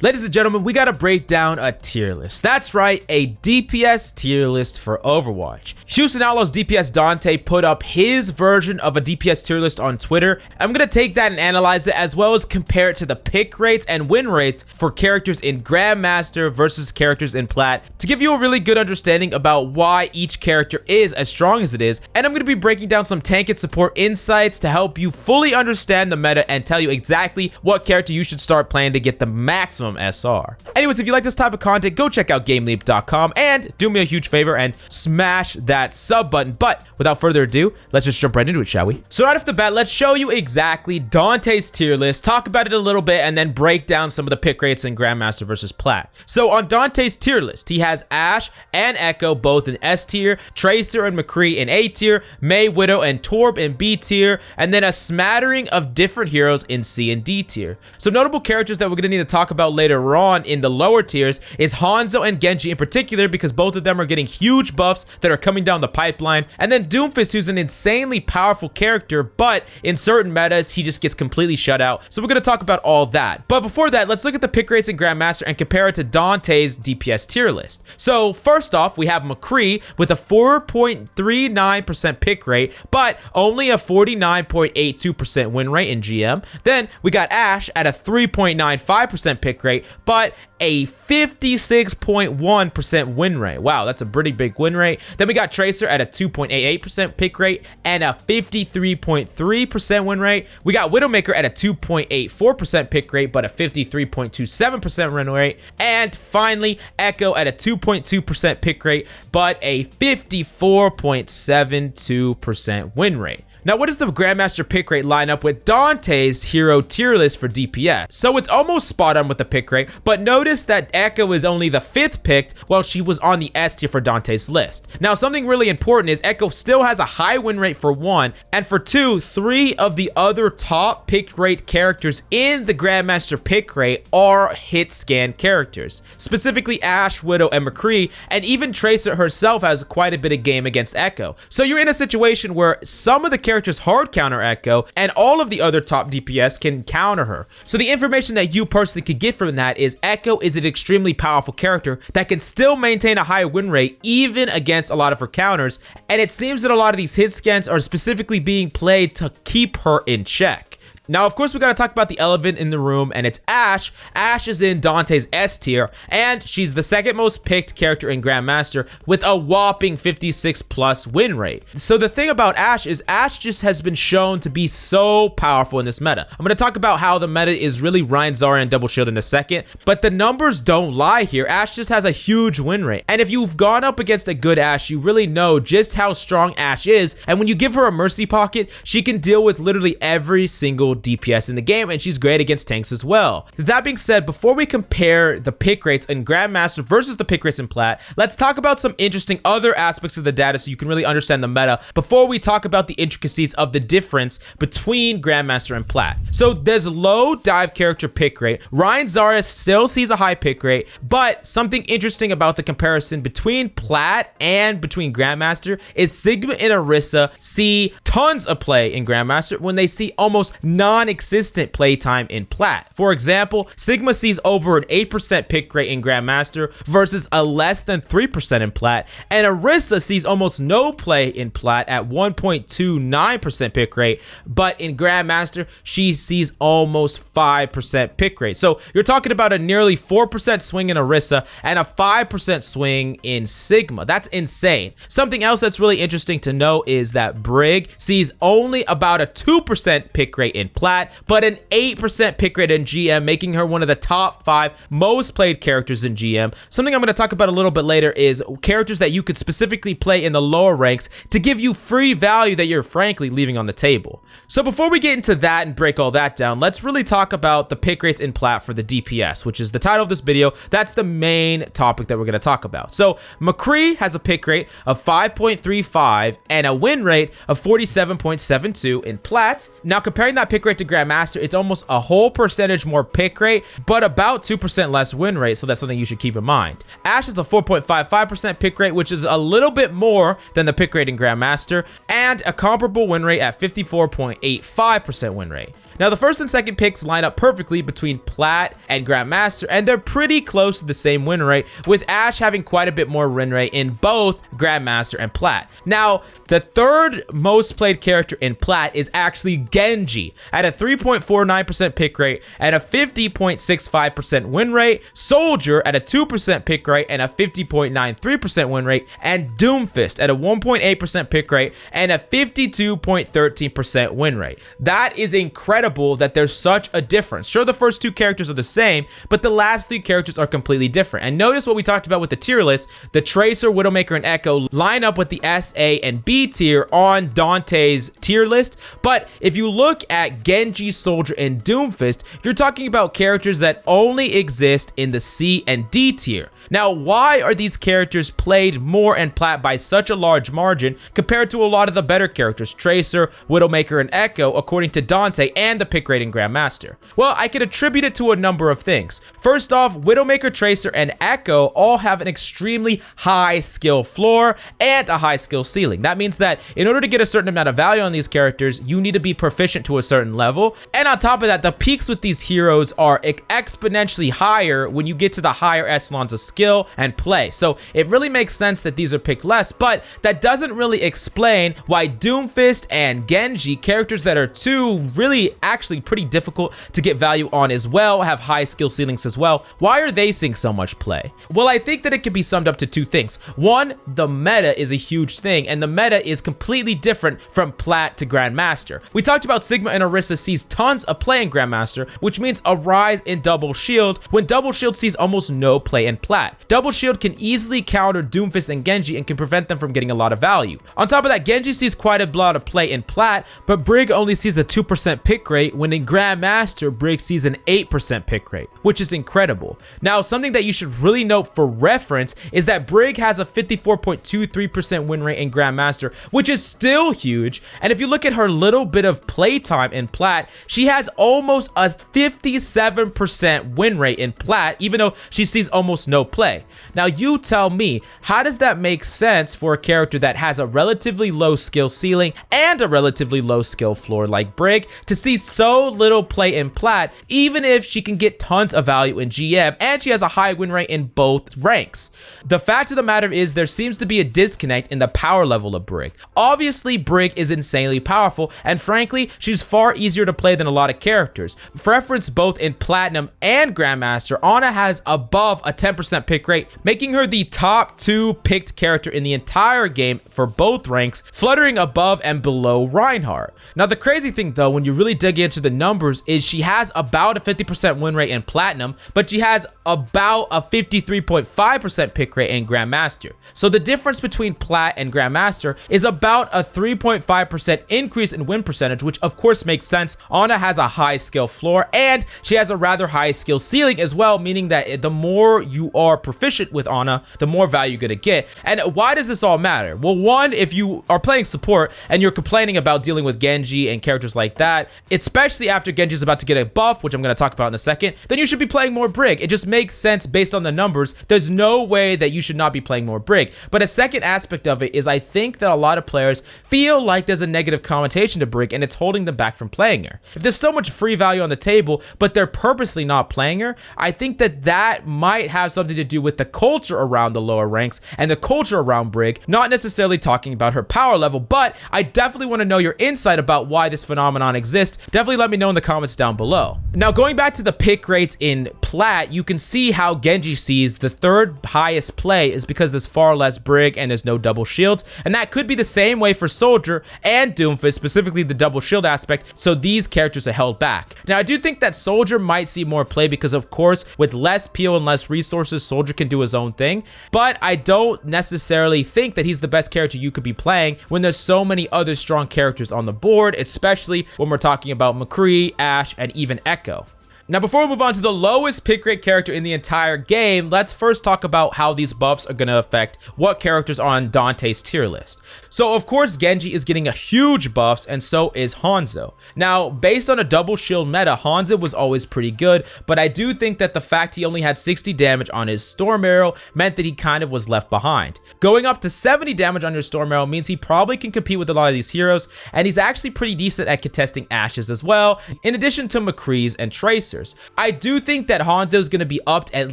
Ladies and gentlemen, we gotta break down a tier list. That's right, a DPS tier list for Overwatch. Houston Outlaws DPS Dante put up his version of a DPS tier list on Twitter. I'm gonna take that and analyze it, as well as compare it to the pick rates and win rates for characters in Grandmaster versus characters in Plat, to give you a really good understanding about why each character is as strong as it is. And I'm gonna be breaking down some tank and support insights to help you fully understand the meta and tell you exactly what character you should start playing to get the maximum SR. Anyways, if you like this type of content, go check out GameLeap.com and do me a huge favor and smash that sub button. But without further ado, let's just jump right into it, shall we? So right off the bat, let's show you exactly Dante's tier list, talk about it a little bit, and then break down some of the pick rates in Grandmaster versus Plat. So on Dante's tier list, he has Ashe and Echo both in S tier, Tracer and McCree in A tier, Mei, Widow, and Torb in B tier, and then a smattering of different heroes in C and D tier. So notable characters that we're going to need to talk about later on in the lower tiers is Hanzo and Genji in particular, because both of them are getting huge buffs that are coming down the pipeline, and then Doomfist, who's an insanely powerful character, but in certain metas he just gets completely shut out. So we're going to talk about all that. But before that, let's look at the pick rates in Grandmaster and compare it to Dante's DPS tier list. So first off, we have McCree with a 4.39% pick rate, but only a 49.82% win rate in GM. Then we got Ashe at a 3.95% pick rate, but a 56.1% win rate. Wow, that's a pretty big win rate. Then we got Tracer at a 2.88% pick rate and a 53.3% win rate. We got Widowmaker at a 2.84% pick rate, but a 53.27% win rate. And finally, Echo at a 2.2% pick rate, but a 54.72% win rate. Now, what does the Grandmaster pick rate line up with Dante's hero tier list for DPS? So it's almost spot on with the pick rate, but notice that Echo is only the 5th picked while she was on the S tier for Dante's list. Now, something really important is Echo still has a high win rate for 1, and for 2, 3 of the other top pick rate characters in the Grandmaster pick rate are hit scan characters. Specifically Ashe, Widow, and McCree, and even Tracer herself has quite a bit of game against Echo. So you're in a situation where some of the characters hard counter Echo, and all of the other top DPS can counter her. So the information that you personally could get from that is Echo is an extremely powerful character that can still maintain a high win rate even against a lot of her counters, and it seems that a lot of these hit scans are specifically being played to keep her in check. Now, of course, we got to talk about the elephant in the room, and it's Ashe. Ashe is in Dante's S tier, and she's the second most picked character in Grandmaster with a whopping 56 plus win rate. So the thing about Ashe is Ashe just has been shown to be so powerful in this meta. I'm going to talk about how the meta is really Ryan, Zarya, and Double Shield in a second, but the numbers don't lie here. Ashe just has a huge win rate, and if you've gone up against a good Ashe, you really know just how strong Ashe is, and when you give her a Mercy Pocket, she can deal with literally every single DPS in the game, and she's great against tanks as well. That being said, before we compare the pick rates in Grandmaster versus the pick rates in Plat, let's talk about some interesting other aspects of the data so you can really understand the meta before we talk about the intricacies of the difference between Grandmaster and Plat. So there's low dive character pick rate. Ryan Zarya still sees a high pick rate, but something interesting about the comparison between Plat and between Grandmaster is Sigma and Orisa see tons of play in Grandmaster when they see almost non-existent playtime in Plat. For example, Sigma sees over an 8% pick rate in Grandmaster versus a less than 3% in Plat, and Orisa sees almost no play in Plat at 1.29% pick rate, but in Grandmaster, she sees almost 5% pick rate. So you're talking about a nearly 4% swing in Orisa and a 5% swing in Sigma. That's insane. Something else that's really interesting to know is that Brig sees only about a 2% pick rate in Plat, but an 8% pick rate in GM, making her one of the top 5 most played characters in GM. Something I'm going to talk about a little bit later is characters that you could specifically play in the lower ranks to give you free value that you're frankly leaving on the table. So before we get into that and break all that down, let's really talk about the pick rates in Plat for the DPS, which is the title of this video. That's the main topic that we're going to talk about. So McCree has a pick rate of 5.35 and a win rate of 47.72 in Plat. Now comparing that pick rate to Grandmaster, it's almost a whole percentage more pick rate, but about 2% less win rate, so that's something you should keep in mind. Ashe is a 4.55% pick rate, which is a little bit more than the pick rate in Grandmaster, and a comparable win rate at 54.85% win rate. Now, the first and second picks line up perfectly between Plat and Grandmaster, and they're pretty close to the same win rate, with Ashe having quite a bit more win rate in both Grandmaster and Plat. Now, the third most played character in Plat is actually Genji at a 3.49% pick rate and a 50.65% win rate, Soldier at a 2% pick rate and a 50.93% win rate, and Doomfist at a 1.8% pick rate and a 52.13% win rate. That is incredible that there's such a difference. Sure, the first two characters are the same, but the last three characters are completely different. And notice what we talked about with the tier list. The Tracer, Widowmaker, and Echo line up with the S, A, and B tier on Dante's tier list. But if you look at Genji, Soldier, and Doomfist, you're talking about characters that only exist in the C and D tier. Now, why are these characters played more in Plat by such a large margin compared to a lot of the better characters, Tracer, Widowmaker, and Echo, according to Dante and the pick rating Grandmaster? Well, I could attribute it to a number of things. First off, Widowmaker, Tracer, and Echo all have an extremely high skill floor and a high skill ceiling. That means that in order to get a certain amount of value on these characters, you need to be proficient to a certain level. And on top of that, the peaks with these heroes are exponentially higher when you get to the higher echelons of skill and play. So it really makes sense that these are picked less, but that doesn't really explain why Doomfist and Genji, characters that are two really actually pretty difficult to get value on as well, have high skill ceilings as well, why are they seeing so much play? Well, I think that it can be summed up to two things. One, the meta is a huge thing, and the meta is completely different from Plat to Grandmaster. We talked about Sigma and Orisa sees tons of play in Grandmaster, which means a rise in Double Shield, when Double Shield sees almost no play in Plat. Double Shield can easily counter Doomfist and Genji and can prevent them from getting a lot of value. On top of that, Genji sees quite a lot of play in Plat, but Brig only sees a 2% pick rate, when in Grandmaster, Brig sees an 8% pick rate, which is incredible. Now, something that you should really note for reference is that Brig has a 54.23% win rate in Grandmaster, which is still huge. And if you look at her little bit of playtime in Plat, she has almost a 57% win rate in Plat, even though she sees almost no play. Now, you tell me, how does that make sense for a character that has a relatively low skill ceiling and a relatively low skill floor like Brig to see so little play in Plat, even if she can get tons of value in GM and she has a high win rate in both ranks? The fact of the matter is there seems to be a disconnect in the power level of Brig. Obviously, Brig is insanely powerful, and frankly, she's far easier to play than a lot of characters. For reference, both in Platinum and Grandmaster, Ana has above a 10% pick rate, making her the top 2 picked character in the entire game for both ranks, fluttering above and below Reinhardt. Now, the crazy thing though, when you really dig into the numbers, is she has about a 50% win rate in Platinum, but she has about a 53.5% pick rate in Grandmaster. So the difference between Plat and Grandmaster is about a 3.5% increase in win percentage, which of course makes sense. Ana has a high skill floor and she has a rather high skill ceiling as well, meaning that the more you are proficient with Ana, the more value you're gonna get. And why does this all matter? Well, one, if you are playing support and you're complaining about dealing with Genji and characters like that, especially after Genji's about to get a buff, which I'm going to talk about in a second, then you should be playing more Brig. It just makes sense based on the numbers. There's no way that you should not be playing more Brig. But a second aspect of it is I think that a lot of players feel like there's a negative connotation to Brig and it's holding them back from playing her. If there's so much free value on the table, but they're purposely not playing her, I think that that might have something to do with the culture around the lower ranks and the culture around Brig, not necessarily talking about her power level. But I definitely want to know your insight about why this phenomenon exists. Definitely let me know in the comments down below. Now, going back to the pick rates in Plat, you can see how Genji sees the third highest play is because there's far less Brig and there's no double shields, and that could be the same way for Soldier and Doomfist, specifically the double shield aspect, so these characters are held back. Now, I do think that Soldier might see more play because, of course, with less PO and less resources, Soldier can do his own thing, but I don't necessarily think that he's the best character you could be playing when there's so many other strong characters on the board, especially when we're talking about McCree, Ashe, and even Echo. Now, before we move on to the lowest pick rate character in the entire game, let's first talk about how these buffs are going to affect what characters are on Dante's tier list. So, of course, Genji is getting a huge buffs, and so is Hanzo. Now, based on a double shield meta, Hanzo was always pretty good, but I do think that the fact he only had 60 damage on his Storm Arrow meant that he kind of was left behind. Going up to 70 damage on your Storm Arrow means he probably can compete with a lot of these heroes, and he's actually pretty decent at contesting Ashes as well, in addition to McCree's and Tracer. I do think that Hanzo is going to be upped at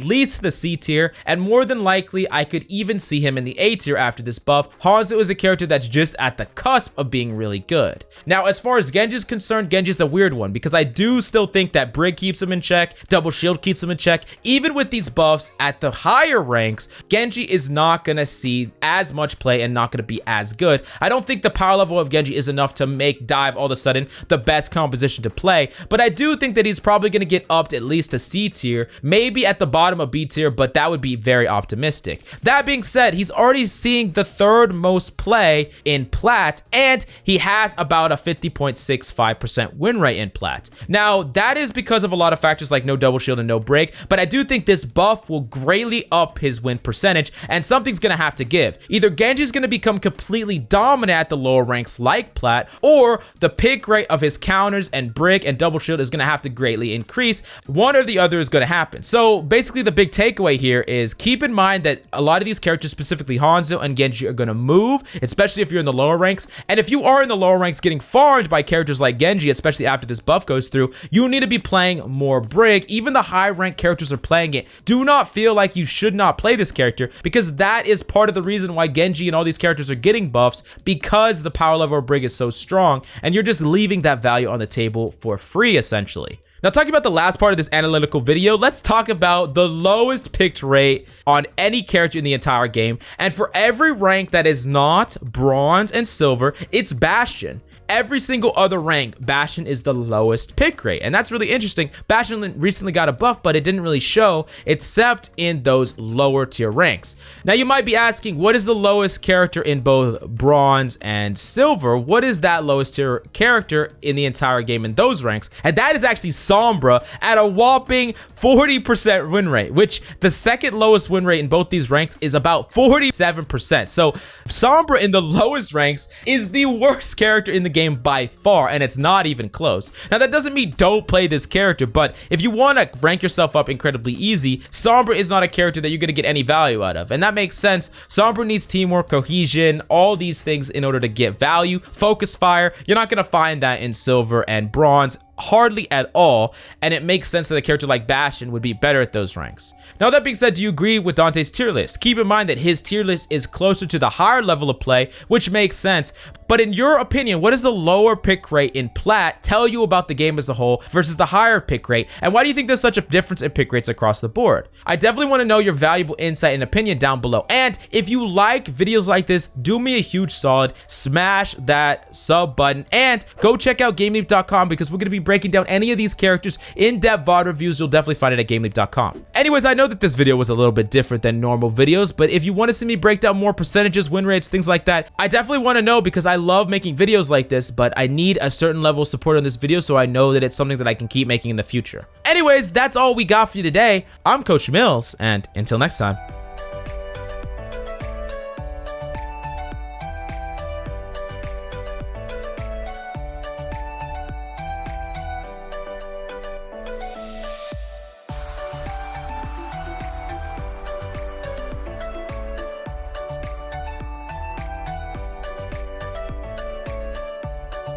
least to the C tier, and more than likely I could even see him in the A tier after this buff. Hanzo is a character that's just at the cusp of being really good. Now, as far as Genji is concerned, Genji is a weird one because I do still think that Brig keeps him in check, Double Shield keeps him in check. Even with these buffs at the higher ranks, Genji is not going to see as much play and not going to be as good. I don't think the power level of Genji is enough to make Dive all of a sudden the best composition to play, but I do think that he's probably going to get upped at least to C tier, maybe at the bottom of B tier, but that would be very optimistic. That being said, he's already seeing the third most play in Plat, and he has about a 50.65% win rate in Plat. Now, that is because of a lot of factors like no double shield and no break, but I do think this buff will greatly up his win percentage, and something's going to have to give. Either Genji's going to become completely dominant at the lower ranks like Plat, or the pick rate of his counters and break and double shield is going to have to greatly increase. One or the other is going to happen. So basically the big takeaway here is keep in mind that a lot of these characters, specifically Hanzo and Genji, are going to move, especially if you're in the lower ranks. And if you are in the lower ranks getting farmed by characters like Genji, especially after this buff goes through, you need to be playing more Brig. Even the high rank characters are playing it. Do not feel like you should not play this character, because that is part of the reason why Genji and all these characters are getting buffs, because the power level of Brig is so strong, and you're just leaving that value on the table for free, essentially. Now, talking about the last part of this analytical video, let's talk about the lowest picked rate on any character in the entire game. And for every rank that is not bronze and silver, it's Bastion. Every single other rank, Bastion is the lowest pick rate, and that's really interesting. Bastion recently got a buff, but it didn't really show except in those lower tier ranks. Now, you might be asking, what is the lowest character in both bronze and silver? What is that lowest tier character in the entire game in those ranks? And that is actually Sombra at a whopping 40% win rate, which the second lowest win rate in both these ranks is about 47%. So Sombra in the lowest ranks is the worst character in the game by far, and it's not even close. Now, that doesn't mean don't play this character, but if you want to rank yourself up incredibly easy, Sombra is not a character that you're going to get any value out of, and that makes sense. Sombra needs teamwork, cohesion, all these things in order to get value. Focus fire, you're not going to find that in silver and bronze, hardly at all, and it makes sense that a character like Bastion would be better at those ranks. Now, that being said, do you agree with Dante's tier list? Keep in mind that his tier list is closer to the higher level of play, which makes sense. But in your opinion, what does the lower pick rate in Plat tell you about the game as a whole versus the higher pick rate? And why do you think there's such a difference in pick rates across the board? I definitely want to know your valuable insight and opinion down below. And if you like videos like this, do me a huge solid, smash that sub button, and go check out GameLeap.com, because we're going to be breaking down any of these characters in-depth VOD reviews. You'll definitely find it at GameLeap.com. Anyways, I know that this video was a little bit different than normal videos, but if you want to see me break down more percentages, win rates, things like that, I definitely want to know, because I love making videos like this, but I need a certain level of support on this video so I know that it's something that I can keep making in the future. Anyways, that's all we got for you today. I'm Coach Mills, and until next time.